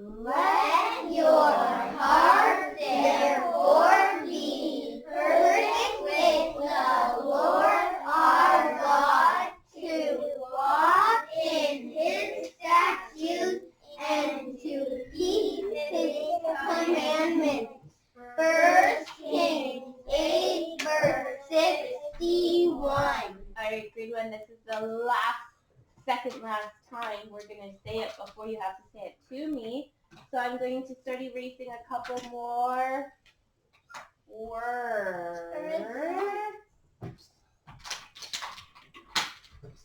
Let your heart therefore be perfect with the Lord our God, to walk in His statutes and to keep His commandments. 1 Kings 8, verse 61. All right, grade 1, this is the second last time we're going to say it before you have to say it to me. So I'm going to start erasing a couple more words.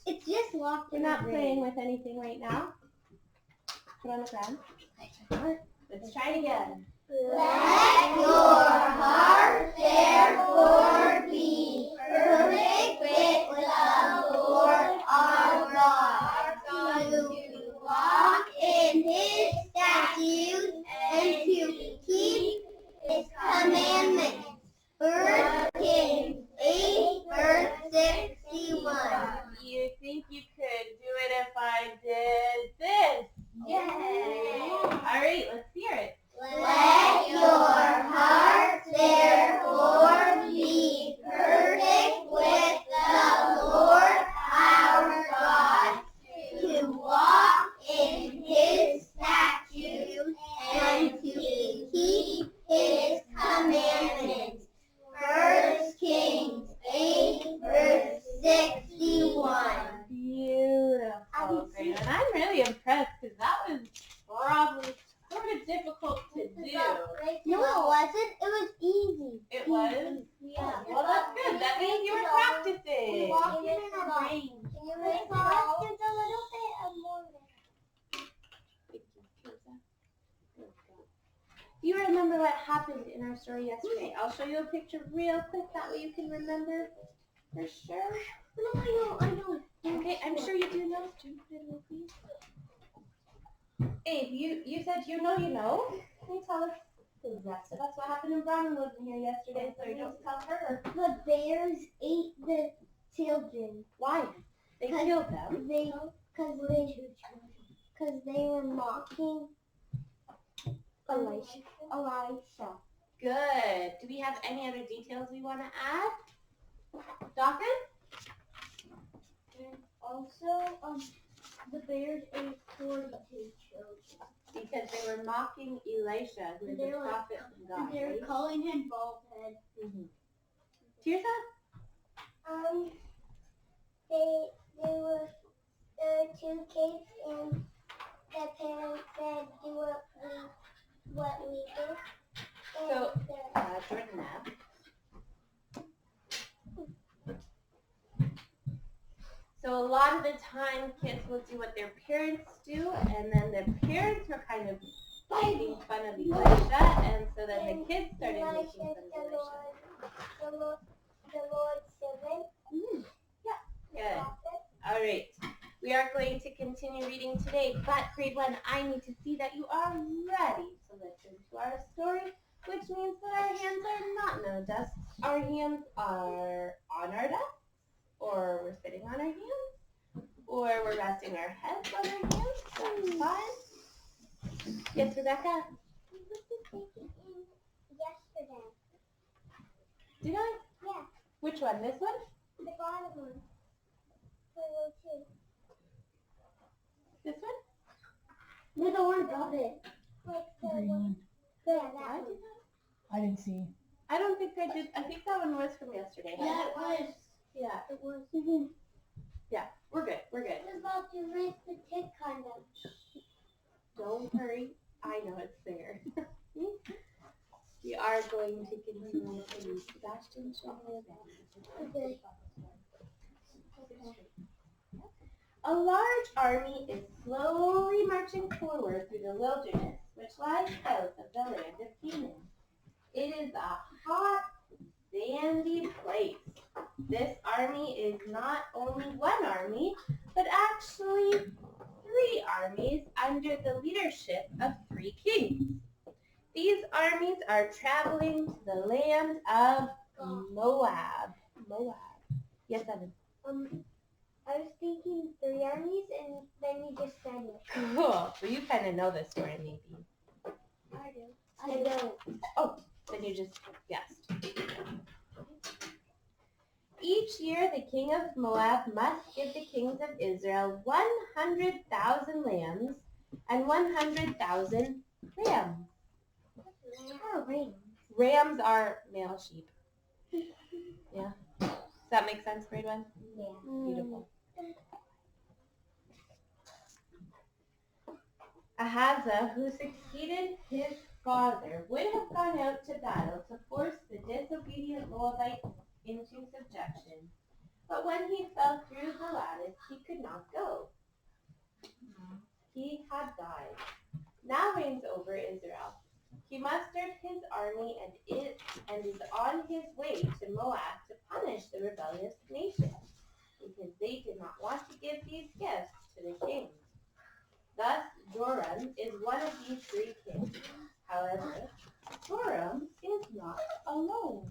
It's just locked in. We're not playing with anything right now. Put on the ground. Let's try it again. Let your heart therefore be perfect with the Lord our God, to walk in His statutes and to keep His commandments. 1 Kings 8, verse 61. Do you think you could do it if I did this? Yes. All right, let's hear it. Let your heart therefore be perfect with the Lord our God, to walk in His statutes and to keep His commandments. 1 Kings 8, verse 61. Beautiful. And I'm really impressed because that was probably sort of difficult to do. No, it wasn't. It was easy. It was? Yeah. Well, that's good. That means you were practicing. We walked in our brains. Can you make it all? Just a little bit of more. Do you remember what happened in our story yesterday? I'll show you a picture real quick. That way you can remember for sure. No, I know. Okay, I'm sure you do know. Please. Abe, you said you know. Can you tell us the rest of us what happened when Brownie wasn't here yesterday, so you don't tell her? The bears ate the children. Why? They killed them? Because they were mocking Elisha. Good. Do we have any other details we want to add? Dawson? And also, the bears ate 42 children. Because they were mocking Elisha, who is a prophet from God. They were calling him bald head. Mm-hmm. Tirsa? There were 2 kids, and the parents said, do what we do. So, Jordan asked. So a lot of the time, kids will do what their parents do, and then their parents were kind of making fun of Elisha, and so then the kids started making fun of Elisha. The Lord's servant. Mm-hmm. Yeah, good. All right. We are going to continue reading today, but grade 1, I need to see that you are ready to listen to our story, which means that our hands are not in our desks. Our hands are on our desks. Or we're sitting on our hands, or we're resting our heads on our hands. That's fine. Yes, Rebecca? I was taking in yesterday. Did I? Yeah. Which one? This one? The bottom one. This one? No, the one above it. Like the green one. Yeah, that one. I didn't see. I don't think I did. I think that one was from yesterday. Yeah, it was. Yeah, it was. Mm-hmm. Yeah, we're good. We're good. It's about to rinse the tip, kind of. Don't worry. I know it's there. We are going to continue to use Sebastian. Okay. A large army is slowly marching forward through the wilderness, which lies south of the land of Canaan. It is a hot, sandy place. This army is not only one army, but actually 3 armies under the leadership of 3 kings. These armies are traveling to the land of Moab. Yes, Evan? I was thinking 3 armies, and then you just said it. Cool. So you kind of know this story, maybe. I don't. Then you just guessed. Each year the king of Moab must give the kings of Israel 100,000 lambs and 100,000 rams. Oh, rain. Rams are male sheep. Yeah. Does that make sense, grade 1? Yeah. Beautiful. Ahaziah, who succeeded his father, would have gone out to battle to force the disobedient Moabites into subjection. But when he fell through the lattice, he could not go. He had died. Now reigns over Israel. He mustered his army and is on his way to Moab to punish the rebellious nation, because they did not want to give these gifts to the king. Thus, Joram is one of these three kings. However, Joram is not alone.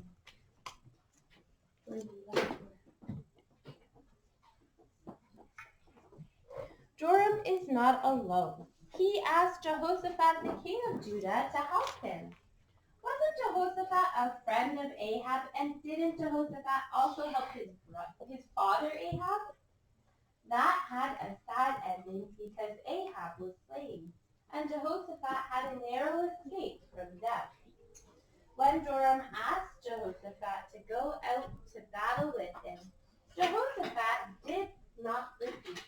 Joram is not alone. He asked Jehoshaphat, the king of Judah, to help him. Wasn't Jehoshaphat a friend of Ahab, and didn't Jehoshaphat also help his father Ahab? That had a sad ending because Ahab was slain, and Jehoshaphat had a narrow escape from death. When Joram asked Jehoshaphat to go out to battle with him, Jehoshaphat did not refuse.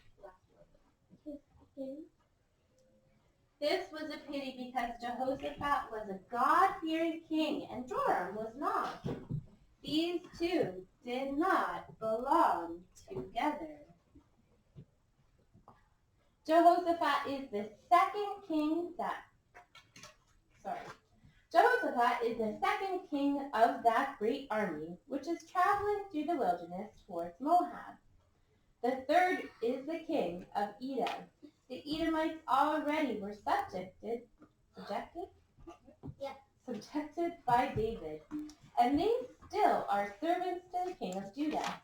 This was a pity because Jehoshaphat was a God-fearing king and Joram was not. These two did not belong together. Jehoshaphat is the second king of that great army which is traveling through the wilderness towards Moab. The third is the king of Edom. The Edomites already were subjected by David, and they still are servants to the king of Judah.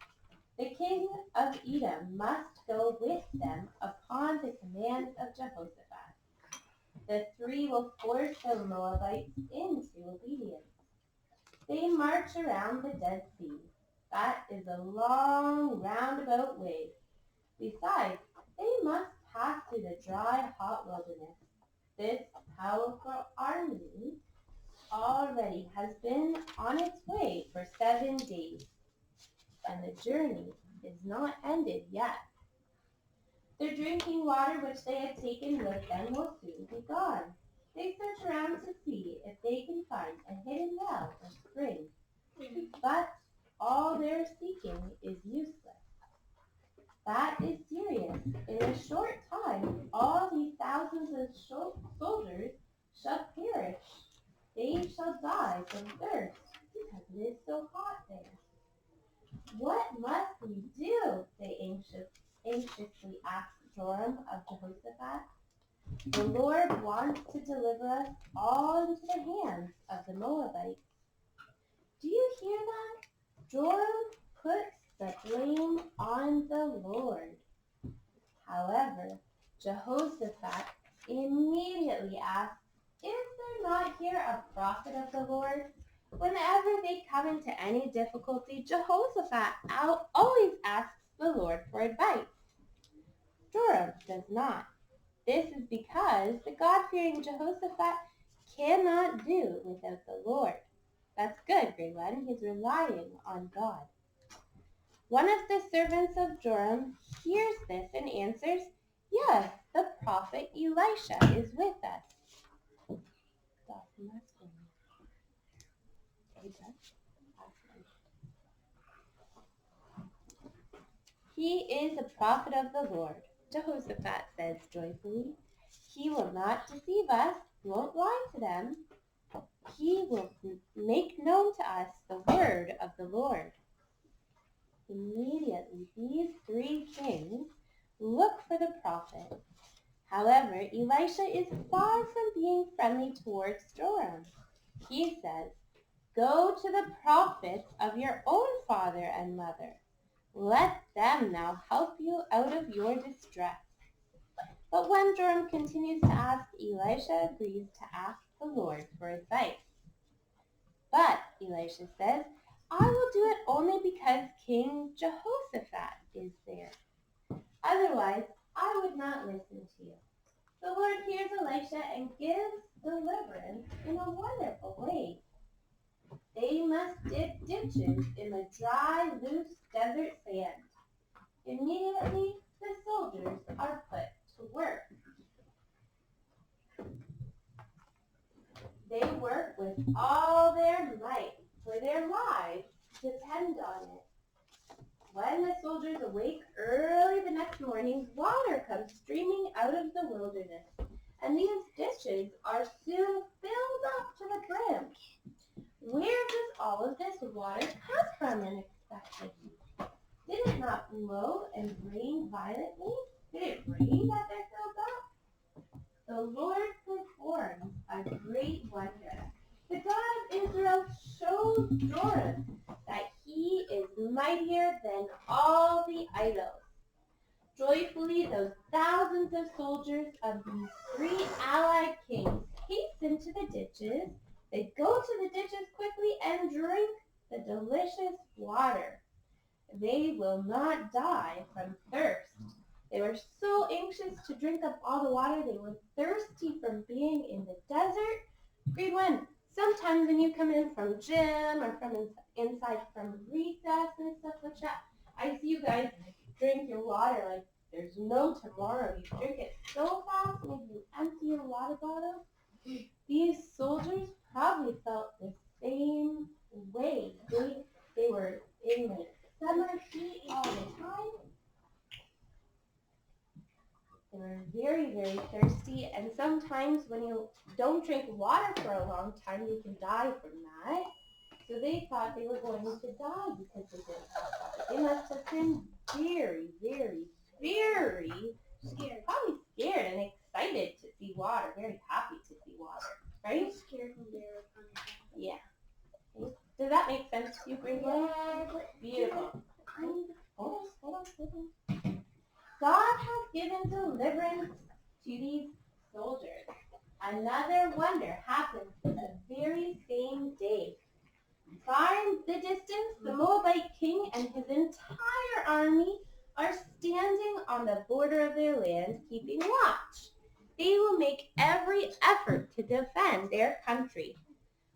The king of Edom must go with them upon the command of Jehoshaphat. The three will force the Moabites into obedience. They march around the Dead Sea. That is a long, roundabout way. Besides, they must pass through the dry, hot wilderness. This powerful army already has been on its way for 7 days, and the journey is not ended yet. Their drinking water, which they had taken with them, will soon be gone. They search around to see if they can find a hidden well or spring, but all their seeking is useless. That is serious. In a short time, all these thousands of soldiers shall perish. They shall die from thirst because it is so hot there. What must we do? They anxiously asked Joram of Jehoshaphat. The Lord wants to deliver us all into the hands of the Moabites. Do you hear that? Joram puts the blame on the Lord. However, Jehoshaphat immediately asked, is there not here a prophet of the Lord? Whenever they come into any difficulty, Jehoshaphat always asks the Lord for advice. Joram does not. This is because the God-fearing Jehoshaphat cannot do without the Lord. That's good, grade 1. He's relying on God. One of the servants of Joram hears this and answers, yes, the prophet Elisha is with us. He is a prophet of the Lord. Jehoshaphat says joyfully, he will not deceive us, won't lie to them. He will make known to us the word of the Lord. Immediately, these three kings look for the prophet. However, Elisha is far from being friendly towards Joram. He says, go to the prophets of your own father and mother. Let them now help you out of your distress. But when Joram continues to ask, Elisha agrees to ask the the Lord for advice. But, Elisha says, I will do it only because King Jehoshaphat is there. Otherwise, I would not listen to you. The Lord hears Elisha and gives deliverance in a wonderful way. They must dig ditches in the dry, loose desert sand. Immediately, the soldiers are put to work. They work with all their might, for their lives depend on it. When the soldiers awake early the next morning, water comes streaming out of the wilderness, and these ditches are soon filled up to the brim. Where does all of this water come from unexpectedly? Did it not blow and rain violently? Did it rain that they're filled up? The Lord performs a great wonder. The God of Israel shows Joram that he is mightier than all the idols. Joyfully, those thousands of soldiers of these three allied kings hasten to the ditches. They go to the ditches quickly and drink the delicious water. They will not die from thirst. They were so anxious to drink up all the water. They were thirsty from being in the desert. Grade 1, sometimes when you come in from gym or from inside from recess and stuff like that, I see you guys drink your water like there's no tomorrow. You drink it so fast, maybe you empty your water bottle. These soldiers probably felt the same way. They were in the summer heat all the time. They were very, very thirsty, and sometimes when you don't drink water for a long time, you can die from that. So they thought they were going to die because they didn't have water. They must have been very, very, very scared. Probably scared and excited to see water. Very happy to see water, right? Scared when they were punished. Yeah. Does that make sense to you, Green Boy? Beautiful. Hold on. God has given deliverance to these soldiers. Another wonder happens the very same day. Far in the distance, the Moabite king and his entire army are standing on the border of their land, keeping watch. They will make every effort to defend their country.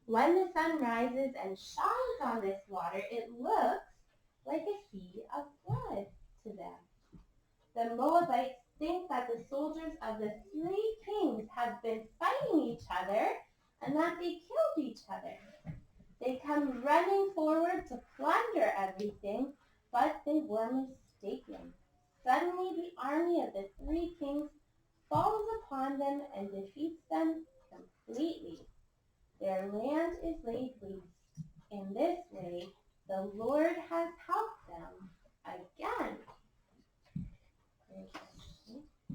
When the sun rises and shines on this water, it looks like a sea of blood to them. The Moabites think that the soldiers of the three kings have been fighting each other and that they killed each other. They come running forward to plunder everything, but they were mistaken. Suddenly the army of the three kings falls upon them and defeats them completely. Their land is laid waste. In this way, the Lord has helped them again.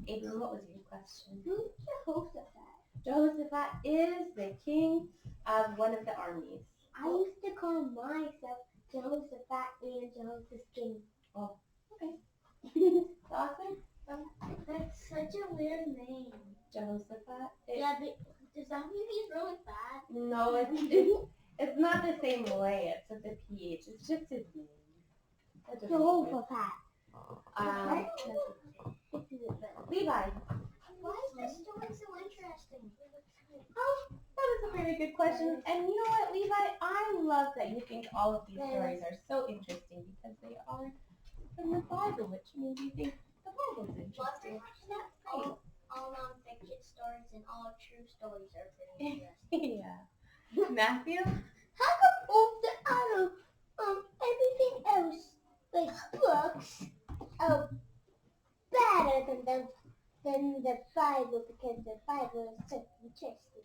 Abram, what was your question? Who's Jehoshaphat? Jehoshaphat is the king of one of the armies. I used to call myself Jehoshaphat and Jehoshaphat. Oh, okay. Awesome. That's such a weird name. Jehoshaphat. Yeah, but does that mean he's really bad? No, it's not the same way. It's with the PH. It's just his name. Jehoshaphat. Levi. Why is this story so interesting? Oh, that is a very good question. And you know what, Levi? I love that you think all of these stories are so interesting because they are from the Bible, which means you think the Bible's interesting. All non-fiction stories and all true stories are pretty interesting. Yeah. Matthew? How come all the everything else, like books, are better than the Bible because the Bible is so interesting?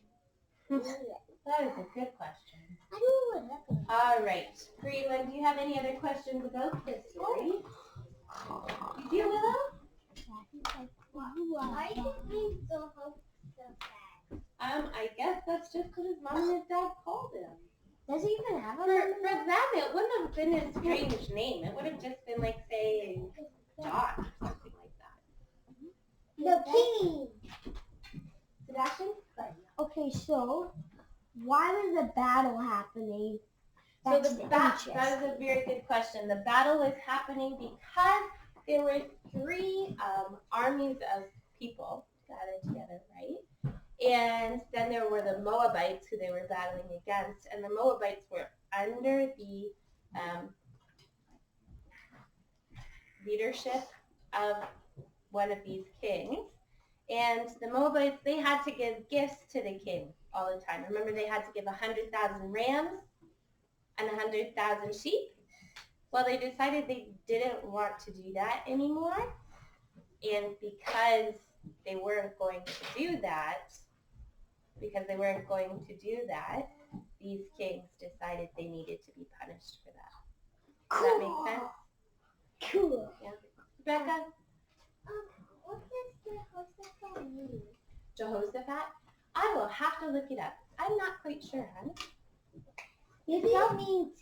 That is a good question. I don't know what happened. All right. Greenland, do you have any other questions about this story? You do, Willow? Why did we so hope so bad? I guess that's just because his mom and his dad called him. Does he even have a For them, it wouldn't have been a strange name. It would have just been like saying John or something like that. The king? Sebastian? Okay. Okay, so why was the battle happening? So That's that is a very good question. The battle was happening because there were three armies of people gathered together, right? And then there were the Moabites who they were battling against, and the Moabites were under the leadership of one of these kings. And the Moabites, they had to give gifts to the king all the time. Remember, they had to give 100,000 rams and 100,000 sheep. Well, they decided they didn't want to do that anymore. And because they weren't going to do that, these kings decided they needed to be punished for that. Does that make sense? Cool. Yeah. Rebecca? What does Jehoshaphat mean? Jehoshaphat? I will have to look it up. I'm not quite sure, hon. Maybe it means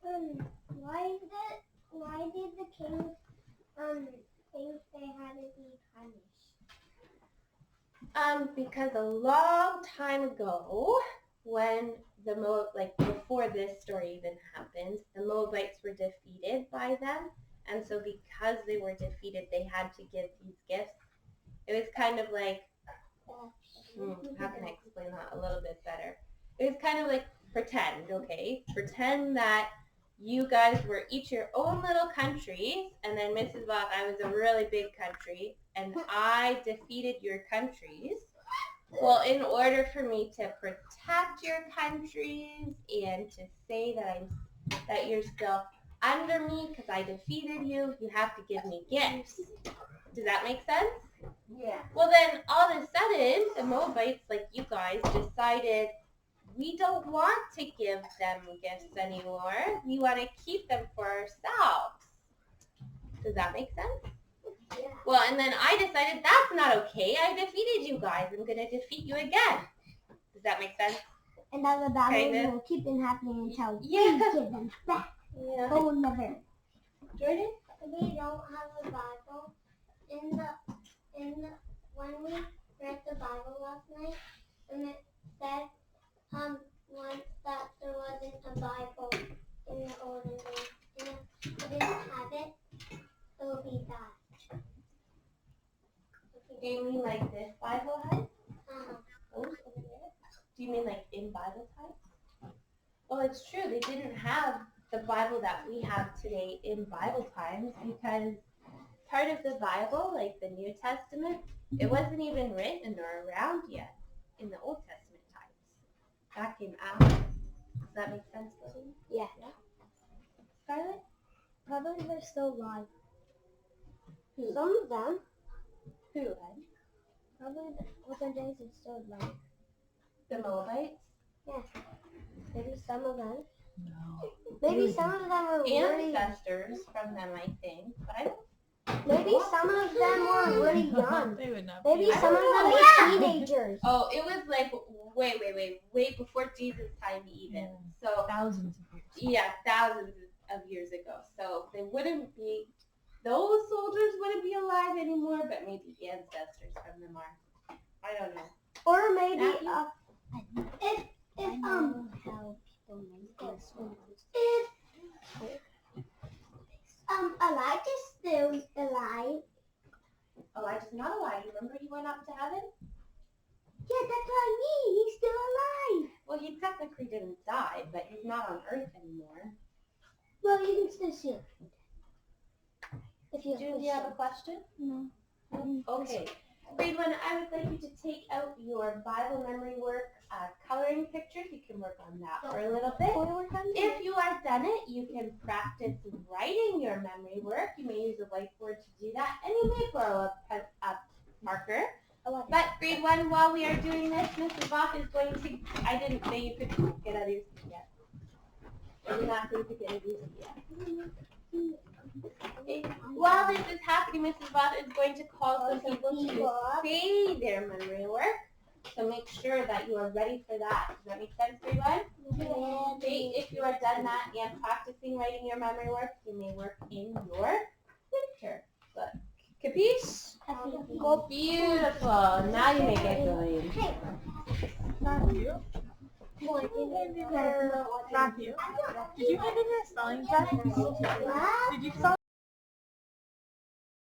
Why did the kings think they had to be punished? Because a long time ago, when before this story even happened, the Moabites were defeated by them, and so because they were defeated, they had to give these gifts. It was kind of like, how can I explain that a little bit better? It was kind of like pretend, okay? Pretend that you guys were each your own little countries, and then Mrs. Bach, I was a really big country, and I defeated your countries. Well, in order for me to protect your countries and to say that you're still under me because I defeated you, you have to give me gifts. Does that make sense? yeah. Well, then all of a sudden, the Moabites, like you guys, decided we don't want to give them gifts anymore. We want to keep them for ourselves. Does that make sense? Yeah. Well, and then I decided that's not okay. I defeated you guys. I'm going to defeat you again. Does that make sense? And then the battle Kinda. will keep on happening until we Yeah. give them back. Yeah. Oh, never. Jordan? We don't have a Bible. When we read the Bible last night, and it said once that there wasn't a Bible in the olden days, and if we didn't have it, it would be bad. Do you mean like this Bible has? Uh-huh. Those over there? Do you mean like in Bible times? Well, it's true. They didn't have the Bible that we have today in Bible times because part of the Bible, like the New Testament, it wasn't even written or around yet in the Old Testament times. That came after. Does that make sense, Lily? Yeah. Scarlett? Probably they're still alive. Who? Some of them. Who, Ed? Probably the olden days are still alive. The Moabites? Yes. Maybe some of them. No. Maybe some of them are really. Ancestors from them, I think. But I don't. Maybe some of them were really young. They would not Maybe be. some of them know. were teenagers. Oh, it was like way before Jesus' time even. So Thousands of years. yeah, thousands of years ago. So they wouldn't be, those soldiers wouldn't be alive anymore, but maybe ancestors from them are. I don't know. Or maybe Matthew? if If how people make their swimmers. Elijah's still alive. Elijah's not alive. Remember he went up to heaven? Yeah, that's what I mean. He's still alive. Well, he technically didn't die, but he's not on earth anymore. Well, you can still see him. If you Do you have a question? No. Okay. Grade 1, I would like you to take out your Bible memory work coloring pictures. You can work on that for a little bit. If you are done it, you can practice writing your memory work. You may use a whiteboard to do that, and you may borrow a marker. But grade 1, while we are doing this, Mrs. Bach is going to, I didn't say you could get out of your seat yet. I did not say you could get out of your seat yet. Okay. While this is happening, Mrs. Bach is going to call some people to say their memory work. So make sure that you are ready for that. Does that make sense, grade 1? Okay, if you are done that and practicing writing your memory work, you may work in your picture book. Capiche? Beautiful. Now you may get going. Hey, Matthew? Matthew, did you hand in your spelling test? What? Did you spell